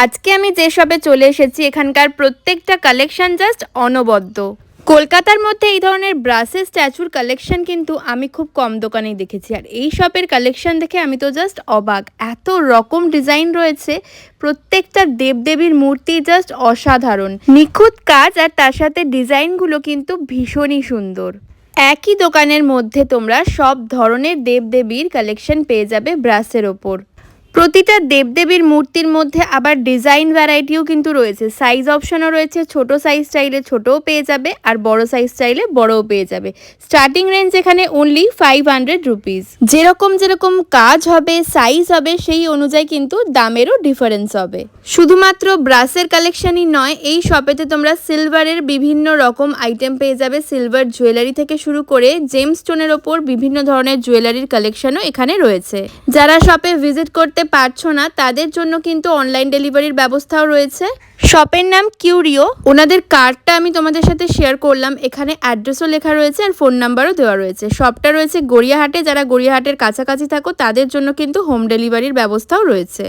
আজকে আমি যে শপে চলে এসেছি এখানকার প্রত্যেকটা কালেকশন জাস্ট অনবদ্য। কলকাতার মধ্যে এই ধরনের ব্রাসের স্ট্যাচুর কালেকশন কিন্তু আমি খুব কম দোকানেই দেখেছি, আর এই শপের কালেকশন দেখে আমি তো জাস্ট অবাক। এত রকম ডিজাইন রয়েছে, প্রত্যেকটা দেবদেবীর মূর্তি জাস্ট অসাধারণ, নিখুঁত কাজ, আর তার সাথে ডিজাইনগুলো কিন্তু ভীষণই সুন্দর। একই দোকানের মধ্যে তোমরা সব ধরনের দেবদেবীর কালেকশন পেয়ে যাবে ব্রাসের ওপর। প্রতিটা দেবদেবীর মূর্তির মধ্যে আবার ডিজাইন ভ্যারাইটিও কিন্তু রয়েছে, সাইজ অপশনও রয়েছে। ছোট সাইজ চাইলে ছোটও পেয়ে যাবে, আর বড় সাইজ চাইলে বড়ও পেয়ে যাবে। স্টার্টিং রেঞ্জ এখানে অনলি 500 রুপিস। যেরকম যেরকম কাজ হবে, সাইজ হবে, সেই অনুযায়ী কিন্তু দামেরও ডিফারেন্স হবে। শুধুমাত্র ব্রাসের কালেকশনই নয়, এই শপেতে তোমরা সিলভারের বিভিন্ন রকম আইটেম পেয়ে যাবে। সিলভার জুয়েলারি থেকে শুরু করে জেমস্টোনের ওপর বিভিন্ন ধরনের জুয়েলারির কালেকশনও এখানে রয়েছে। যারা শপে ভিজিট করতে পারছো না তাদের জন্য কিন্তু অনলাইন ডেলিভারির ব্যবস্থাও রয়েছে। শপের নাম কিউরিও। ওনাদের কার্ডটা আমি তোমাদের সাথে শেয়ার করলাম, এখানে অ্যাড্রেসও লেখা রয়েছে আর ফোন নাম্বারও দেওয়া রয়েছে। শপটা রয়েছে গড়িয়াহাটে। যারা গড়িয়াহাটের কাছাকাছি থাকো তাদের জন্য কিন্তু হোম ডেলিভারির ব্যবস্থাও রয়েছে।